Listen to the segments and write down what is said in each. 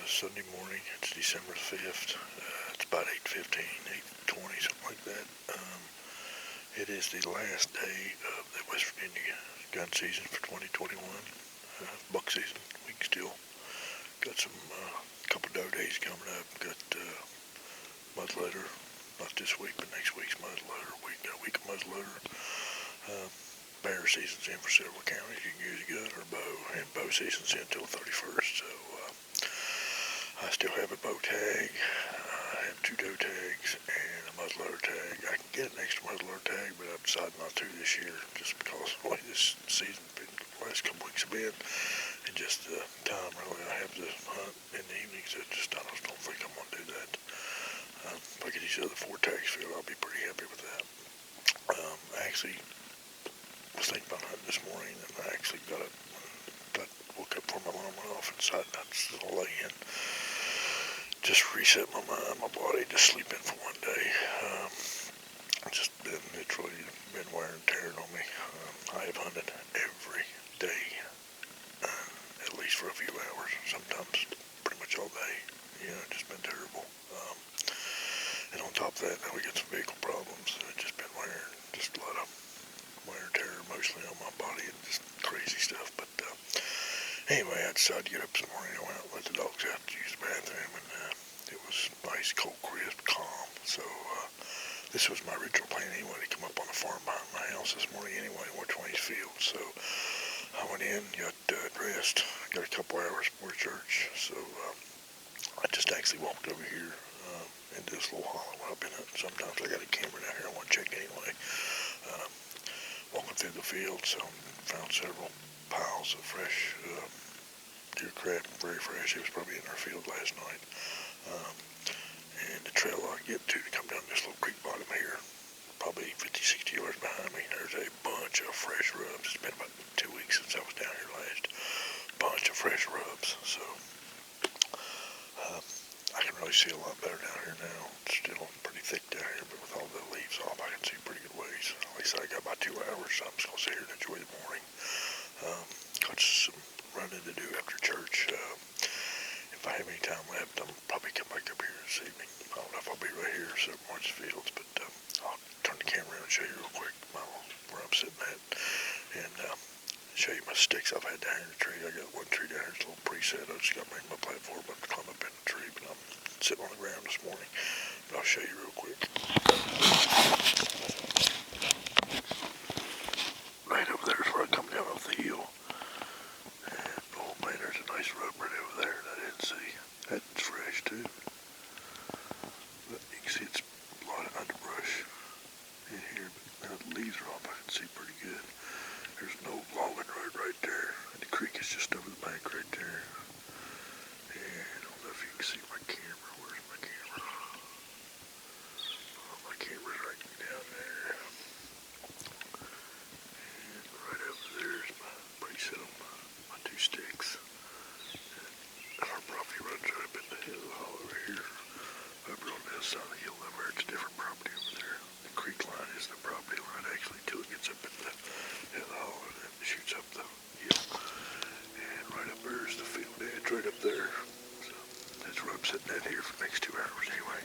Sunday morning. It's December 5th. It's about 8:15, 8:20, something like that. It is the last day of the West Virginia gun season for 2021. Buck season. We still got some couple doe days coming up. Got muzzloader, not this week, but next week's muzzloader. We got a week of muzzloader. Bear season's in for several counties. You can use a gun or a bow, and bow season's in until the 31st. So I still have a bow tag. I have 2 doe tags and a muzzleloader tag. I can get an extra muzzleloader tag, but I've decided not to this year just because of the way this season's been, the last couple weeks have been, and just the time really I have to hunt in the evenings. I just don't think I'm going to do that. If I get these other 4 tags filled, I'll be pretty happy with that. I actually was thinking about hunting this morning, and I actually got woke up before my alarm went off and decided not to lay in. Just reset my mind, my body, just sleep in for one day. It's really been wear and tearing on me. I have hunted every day, at least for a few hours, sometimes pretty much all day. Just been terrible. And on top of that, now we got some vehicle problems. It's just been wearing, just a lot of wear and tear emotionally on my body and just crazy stuff. But anyway, I decided to get up this morning. I went out and let the dogs out to use the bathroom, and it was nice, cold, crisp, calm. So this was my original plan anyway, to come up on the farm behind my house this morning anyway, and watch one of these fields. So I went in, got dressed, got a couple hours before church. So I just actually walked over here into this little hollow where I've been hunting. Sometimes I got a camera down here I want to check anyway. Walking through the field, so found several piles of fresh deer crab, very fresh. It was probably in our field last night. And the trail I get to come down this little creek bottom here, probably 50, 60 yards behind me, there's a bunch of fresh rubs. It's been about 2 weeks since I was down here last. Bunch of fresh rubs. So I can really see a lot better down here now. It's still pretty thick down here, but with all the leaves off, I can see pretty good ways. At least I got about 2 hours, so I'm just going to sit here and enjoy the morning. Got some running to do after church. If I have any time left, I'll probably come back up here this evening. I don't know if I'll be right here or somewhere in the fields, but I'll turn the camera around and show you real quick where I'm sitting at, and show you my sticks I've had down here in the tree. I got one tree down here, it's a little preset. I just got to bring my platform up to climb up in the tree, but I'm sitting on the ground this morning. But I'll show you real quick. Right over there is where I come down off the hill. And oh man, there's a nice rub right over there that I didn't see. That's fresh too. But you can see it's a lot of underbrush in here, but now the leaves are off. I can see pretty good. There's an old logging road right there, and the creek is just over the bank right there. And I don't know if you can see my camera. Where's my camera? Oh, my camera's right down there. And right over there is my preset on my 2 sticks. And our property runs right up in the hill hollow over here. Over on the other side of the hill over there, it's a different property over there. The creek line is the property line actually till it gets up in the hollow and then shoots up the hill. And right up there is the field edge right up there. So that's where I'm sitting at here for the next 2 hours anyway.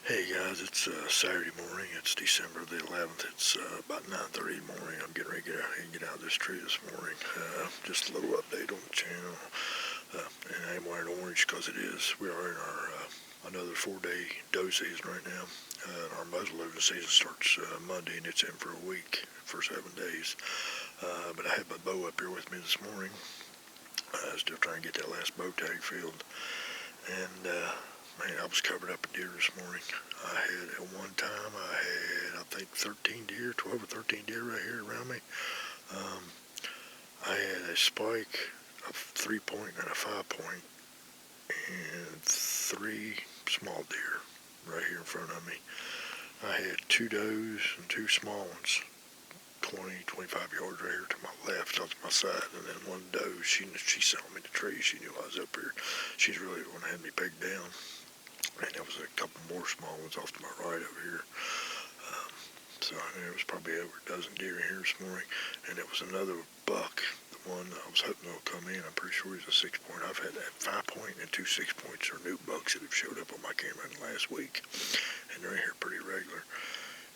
Hey guys, it's Saturday morning. It's December the 11th. It's about 9:30 in the morning. I'm getting ready to get out here and get out of this tree this morning. Just a little update on the channel. And I am wearing orange because it is. We are in our another 4-day doe season right now. Our muzzleloading season starts Monday and it's in for a week, for 7 days. But I had my bow up here with me this morning. Still trying to get that last bow tag filled. And man, I was covered up in deer this morning. I had, at one time, I think 13 deer, 12 or 13 deer right here around me. I had a spike, a 3-point and a 5-point, and 3 small deer right here in front of me. I had 2 does and 2 small ones, 20, 25 yards right here to my left, off to my side, and then one doe, she saw me in the tree. She knew I was up here. She's really the one that had me pegged down. And there was a couple more small ones off to my right over here. So I knew it was probably over a dozen deer in here this morning. And it was another buck, the one I was hoping will come in. I'm pretty sure he's a 6-point. I've had that 5-point and 2 6-points are new bucks that have showed up on my camera in the last week. And they're in here pretty regular.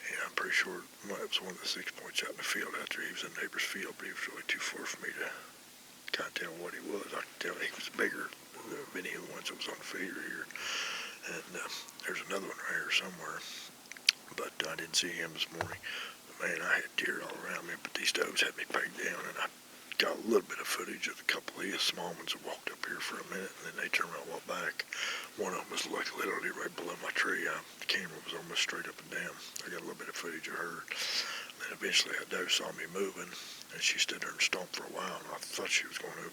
And I'm pretty sure it was one of the 6-points out in the field out there. He was in the neighbor's field, but he was really too far for me to kind of tell what he was. I could tell he was bigger than any of the ones that was on the feeder here. And there's another one right here somewhere, but I didn't see him this morning. But man, I had deer all around me, but these does had me pegged down, and I got a little bit of footage of a couple of these small ones that walked up here for a minute, and then they turned around and walked back. One of them was like literally right below my tree. The camera was almost straight up and down. I got a little bit of footage of her. And then eventually a doe saw me moving, and she stood there and stomped for a while, and I thought she was going to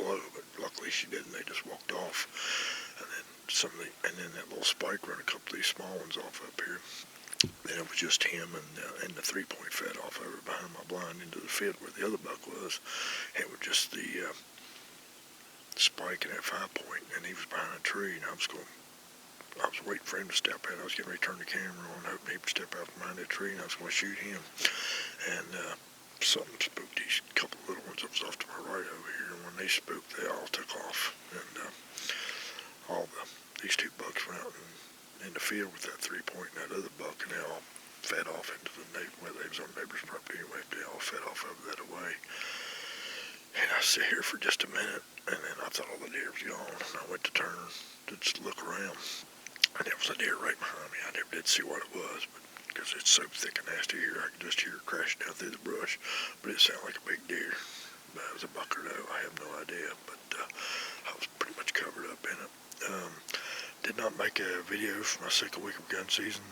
blow, but luckily she didn't. They just walked off. And then that little spike run a couple of these small ones off up here. Then it was just him and the 3-point fed off over behind my blind into the field where the other buck was. It was just the spike and that 5-point, and he was behind a tree, and I was waiting for him to step out. I was getting ready to turn the camera on, hoping he would step out from behind that tree, and I was going to shoot him. And something spooked these couple of little ones that was off to my right over here, and when they spooked, they all took off. And these 2 bucks went out in the field with that 3-point and that other buck, and they all fed off into the neighbor. Well, they was on the neighbor's property anyway. They all fed off over that away. And I sit here for just a minute, and then I thought all the deer was gone. And I went to turn to just look around, and there was a deer right behind me. I never did see what it was, but because it's so thick and nasty here, I could just hear it crashing down through the brush. But it sounded like a big deer. But it was a buck or doe. I have no idea, but I was pretty much covered up in it. Did not make a video for my second week of gun season.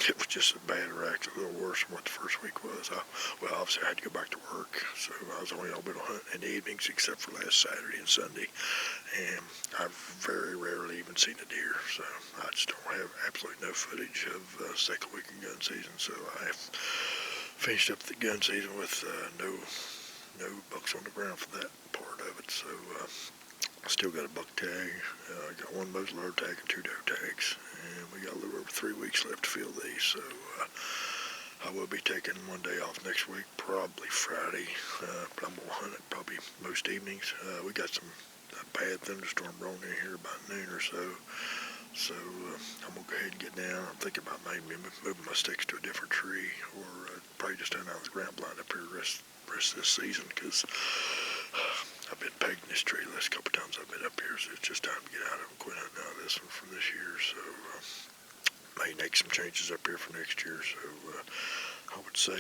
It was just a bad wreck, a little worse than what the first week was. Well, obviously I had to go back to work, so I was only able to hunt in the evenings except for last Saturday and Sunday. And I've very rarely even seen a deer, so I just don't have absolutely no footage of second week of gun season. So I finished up the gun season with no bucks on the ground for that part of it. So I still got a buck tag. I got 1 muzzleloader tag and 2 doe tags, and we got a little over 3 weeks left to fill these. So I will be taking one day off next week, probably Friday, but I'm gonna hunt it probably most evenings. We got some bad thunderstorm rolling in here about noon or so. So I'm gonna go ahead and get down. I'm thinking about maybe moving my sticks to a different tree, or probably just turn out the ground blind up here the rest of this season, because I've been pegged in this tree the last couple of times I've been up here, so it's just time to get out of it and quit hunting out of this one for this year. So may make some changes up here for next year. So I would say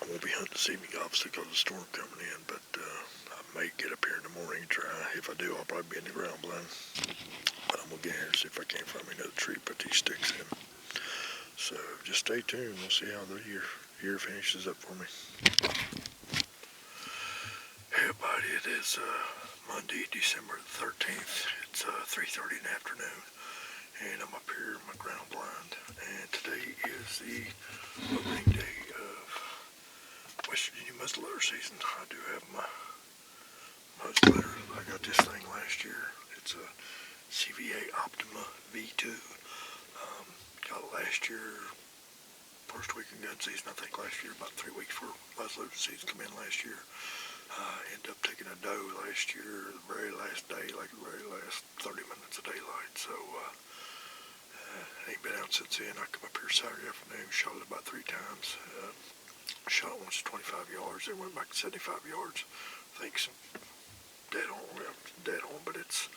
I won't be hunting this evening, obviously, because of the storm coming in, but I may get up here in the morning and try. If I do, I'll probably be in the ground blind. But I'm going to get here and see if I can't find me another tree to put these sticks in. So just stay tuned. We'll see how the year finishes up for me. Hey, everybody, it is Monday, December the 13th. It's 3:30 in the afternoon, and I'm up here in my ground blind. And today is the opening day of West Virginia muzzleloader season. I do have my muzzleloader. I got this thing last year. It's a CVA Optima V2. Got it last year, first week in gun season. I think last year, about 3 weeks before muzzleloader season come in last year. Ended up taking a doe last year, the very last day, like the very last 30 minutes of daylight. So, ain't been out since then. I come up here Saturday afternoon, shot it about 3 times. Shot it once 25 yards, then went back to 75 yards. I think some dead on, but it's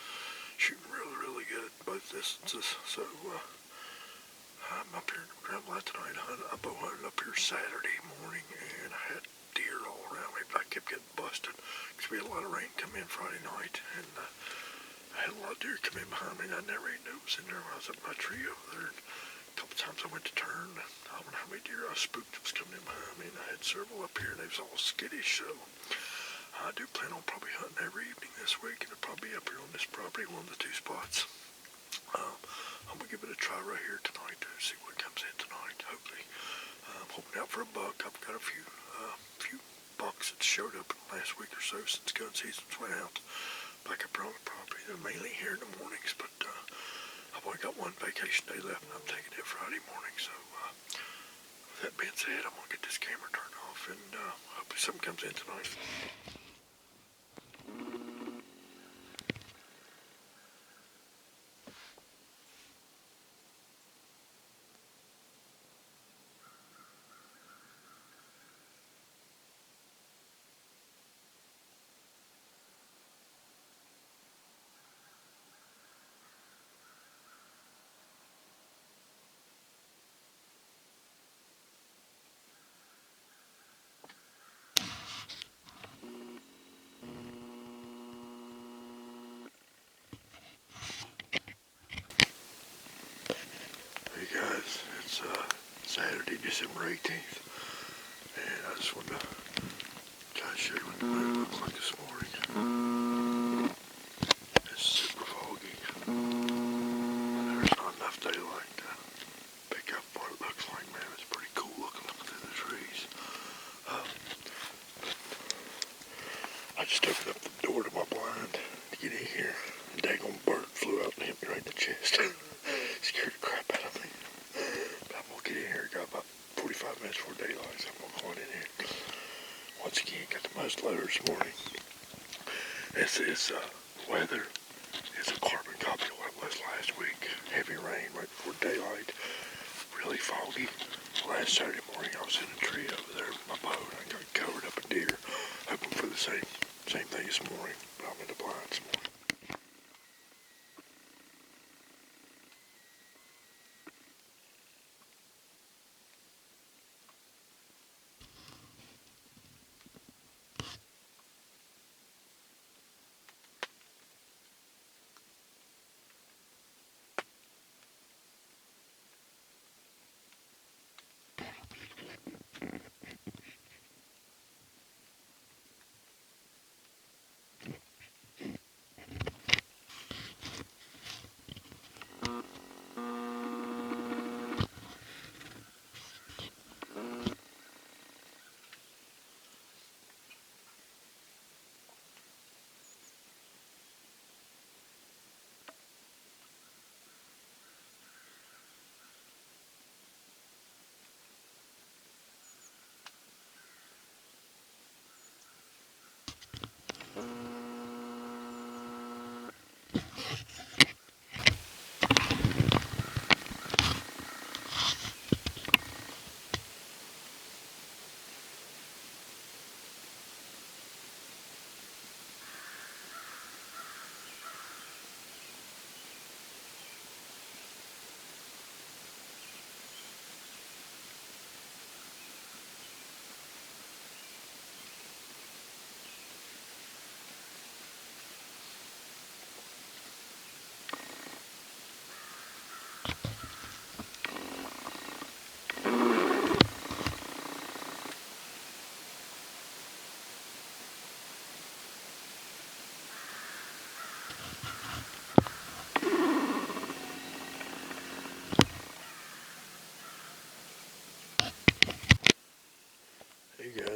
shooting really, really good at both distances. So, I'm up here in the ground blind tonight. I bow hunted up here Saturday morning, and I had deer all around me, but I kept getting busted because we had a lot of rain come in Friday night, and I had a lot of deer come in behind me, and I never even knew it was in there when I was up my tree over there. And a couple times I went to turn, and I don't know how many deer I spooked that was coming in behind me, and I had several up here, and they was all skittish. So I do plan on probably hunting every evening this week, and it'll probably be up here on this property, one of the 2 spots. I'm going to give it a try right here tonight to see what comes in tonight, hopefully. I'm hoping out for a buck. I've got a few bucks that showed up in the last week or so since gun seasons went out back up on the property. They're mainly here in the mornings, but I've only got 1 vacation day left, and I'm taking it Friday morning. So with that being said, I'm going to get this camera turned off, and hopefully something comes in tonight. Hey guys, it's Saturday, December 18th, and I just wanted to kind of show you what the moon looks like this morning. It's super foggy. There's not enough daylight to pick up what it looks like, man. It's pretty cool looking through the trees. I just opened up the door to my blind to get in here. A daggone bird flew out and hit me right in the chest. Scared the crap out of me. But I'm going to get in here. Got about 45 minutes before daylight, so I'm going to go on in here. Once again, got the muzzleloader this morning. This is weather. It's a carbon copy of what it was last week. Heavy rain right before daylight. Really foggy. Last Saturday morning, I was in a tree over there with my bow, and I got covered up in deer. Hoping for the same thing this morning, but I'm in the blind this morning.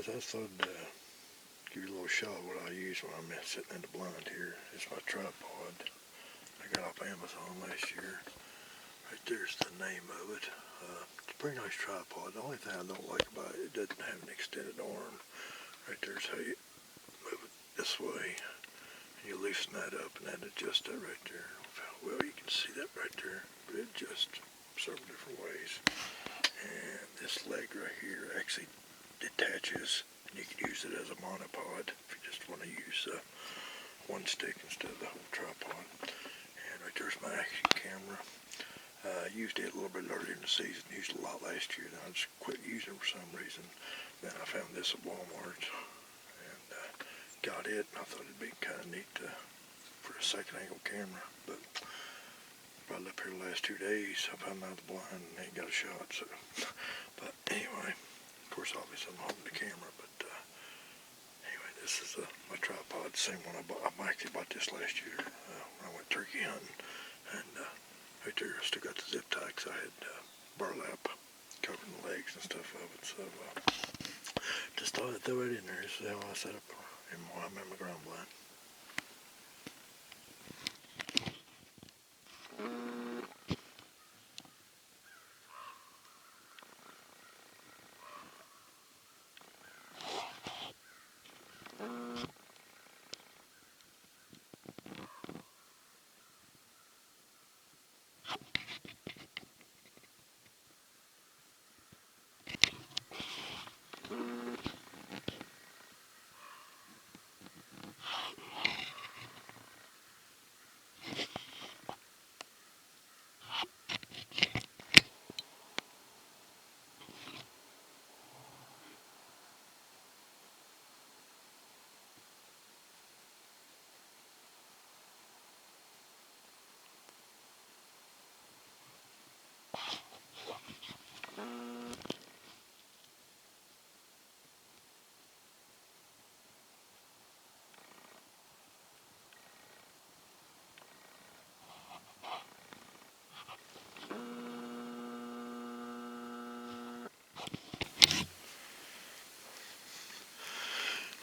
guys, I thought I'd give you a little shot of what I use when I'm sitting in the blind here. It's my tripod. I got off Amazon last year. Right there's the name of it. It's a pretty nice tripod. The only thing I don't like about it, it doesn't have an extended arm. Right there's how you move it this way. And you loosen that up and that adjusts that right there. Well, you can see that right there, but it adjusts several different ways. And this leg right here actually detaches, and you can use it as a monopod if you just want to use one stick instead of the whole tripod. And right there's my action camera. I used it a little bit earlier in the season, used it a lot last year, and I just quit using it for some reason. Then I found this at Walmart and got it, and I thought it'd be kind of neat for a second angle camera. But right up here the last 2 days, I've had out of the blind and ain't got a shot. So, but anyway, of course, obviously I'm holding the camera. But anyway, this is my tripod, the same one I bought. I actually bought this last year when I went turkey hunting, and right there, I still got the zip tie because I had burlap covering the legs and stuff of it. So just thought I'd throw it in there. This is how I set up while I'm in my ground blind.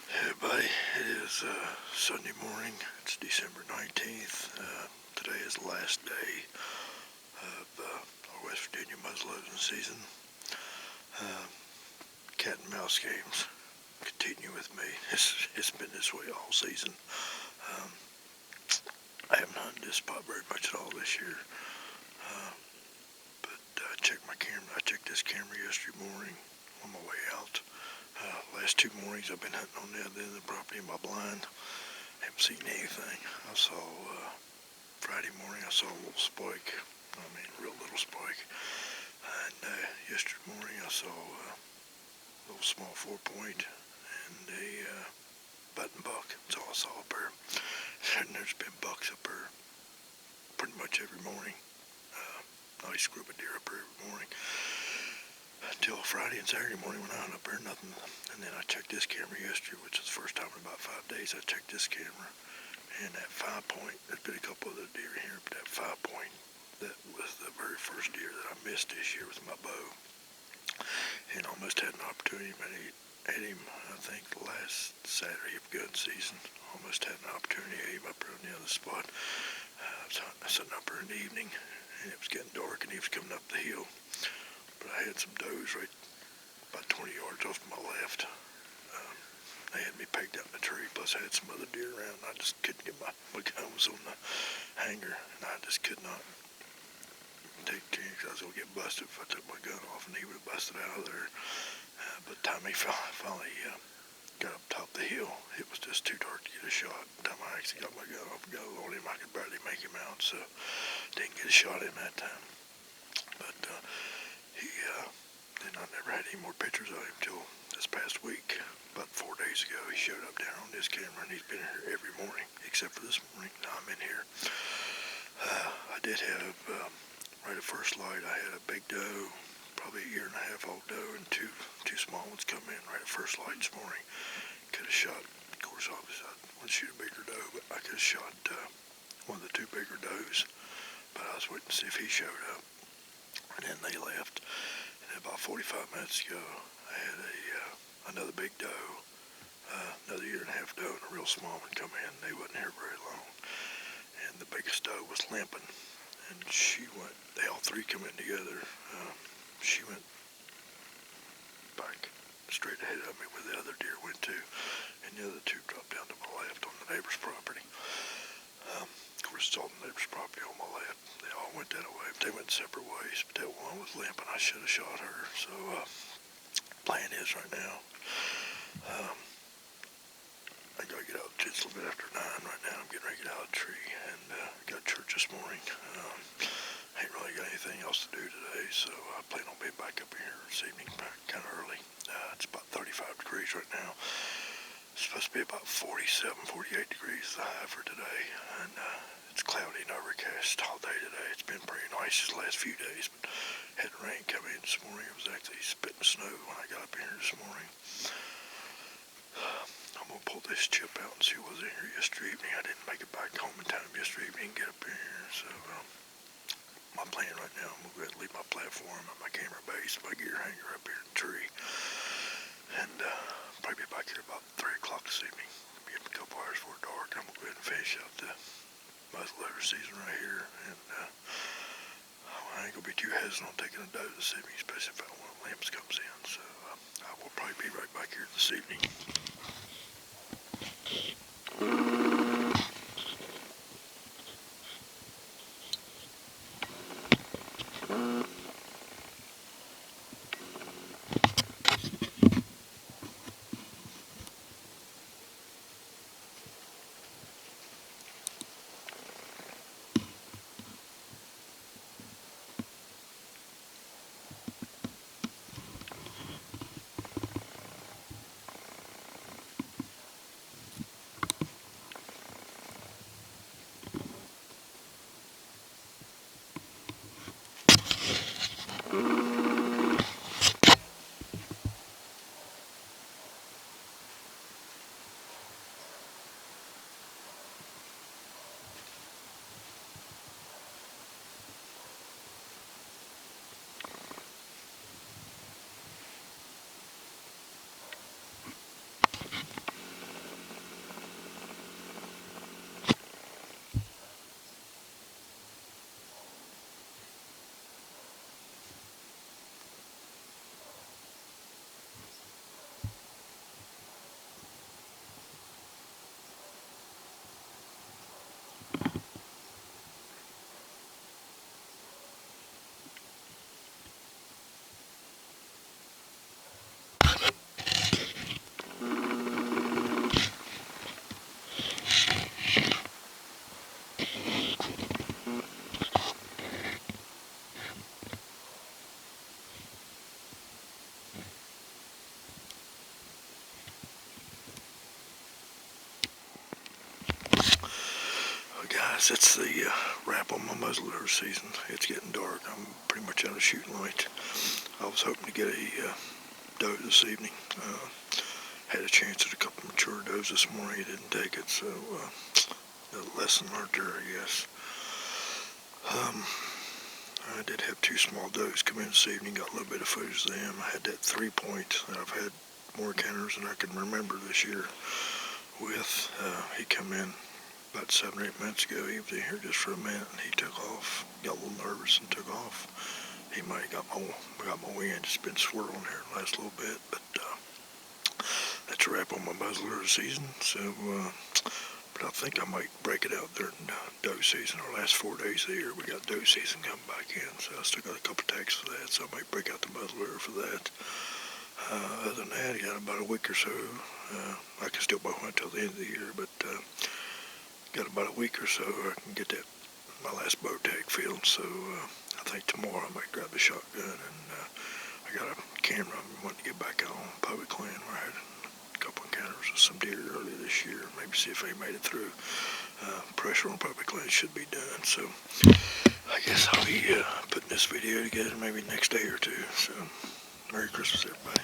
Hey everybody, it is Sunday morning. It's December 19th. Today is the last day of our West Virginia muzzleloading season. Cat and mouse games continue with me. It's been this way all season. I haven't hunted this spot very much at all this year. But I checked my camera. I checked this camera yesterday morning on my way out. Last 2 mornings I've been hunting on the other end of the property in my blind. Haven't seen anything. I saw Friday morning I saw a little spike. I mean, real little spike. And yesterday morning I saw a little small 4-point and a button buck. That's all I saw up there. And there's been bucks up there pretty much every morning. Nice group of deer up there every morning. Until Friday and Saturday morning when I went up there, nothing. And then I checked this camera yesterday, which is the first time in about 5 days I checked this camera. And that 5-point, there's been a couple other deer here, but that 5-point, that was the very first deer that I missed this year with my bow. And almost had an opportunity, but I had him, I think, last Saturday of gun season. Almost had an opportunity to hit him up there on the other spot. I was sitting up there in the evening, and it was getting dark, and he was coming up the hill. But I had some does right about 20 yards off to my left. They had me pegged out in the tree, plus I had some other deer around. I just couldn't get my gun was on the hanger, and I just could not take a chance. I was going to get busted if I took my gun off, and he would have busted out of there. But the time he finally got up top the hill, it was just too dark to get a shot. By the time I actually got my gun off and got it on him, I could barely make him out, so didn't get a shot in that time. But then I never had any more pictures of him till this past week. About 4 days ago, he showed up down on this camera, and he's been here every morning, except for this morning. Now I'm in here. I did have, right at first light, I had a big doe, probably a 1.5-year-old doe, and two small ones come in right at first light this morning. Could have shot, of course, obviously I want to shoot a bigger doe, but I could have shot one of the 2 bigger does. But I was waiting to see if he showed up. And then they left. And about 45 minutes ago, I had a another big doe, another 1.5 doe, and a real small one come in. They wasn't here very long. And the biggest doe was limping. And they all three come in together. She went back straight ahead of me where the other deer went to. And the other two dropped down to my left on the neighbor's property. Of course, it's all the neighbor's property on my left. They all went that way. They went separate ways. But that one was limping. I should have shot her. So, plan is right now. I gotta get out. It's a little bit after 9 right now. I'm getting ready to get out of the tree and got to church this morning. Ain't really got anything else to do today, so I plan on being back up here this evening, kind of early. It's about 35 degrees right now. It's supposed to be about 47, 48 degrees the high for today, and it's cloudy and overcast all day today. It's been pretty nice these last few days, but had rain come in this morning. It was actually spitting snow when I got up here this morning. I'm going to pull this chip out and see what was in here yesterday evening. I didn't make it back home in time yesterday evening and get up here, so my plan right now, I'm going to go ahead and leave my platform and my camera base, my gear hanger up here in the tree, and probably be back here about 3 o'clock this evening. Give me a couple hours before dark. I'm going to go ahead and finish out the muzzleloader season right here, and I ain't going to be too hesitant on taking a doe this evening, especially if one of the lamps comes in, so I will probably be right back here this evening. Guys, it's the wrap on my muzzleloader season. It's getting dark. I'm pretty much out of shooting light. I was hoping to get a doe this evening. Had a chance at a couple mature does this morning. He didn't take it, so a lesson learned there, I guess. I did have 2 small does come in this evening. Got a little bit of footage of them. I had that 3-point that I've had more counters than I can remember this year with. He come in about 7 or 8 minutes ago. He was in here just for a minute, and he took off. Got a little nervous and took off. He might have got my wind. Just been swirling here the last little bit, but that's a wrap on my muzzleloader season. So, but I think I might break it out during doe season. Our last 4 days of the year, we got doe season coming back in, so I still got a couple tags for that. So I might break out the muzzleloader for that. Other than that, I got about a week or so. I can still bow hunt until the end of the year, but got about a week or so I can get that my last bow tag filled. So I think tomorrow I might grab the shotgun, and I got a camera I'm wanting to get back on public land where I had a couple encounters with some deer earlier this year. Maybe see if they made it through. Pressure on public land should be done. So I guess I'll be putting this video together maybe next day or two. So Merry Christmas, everybody.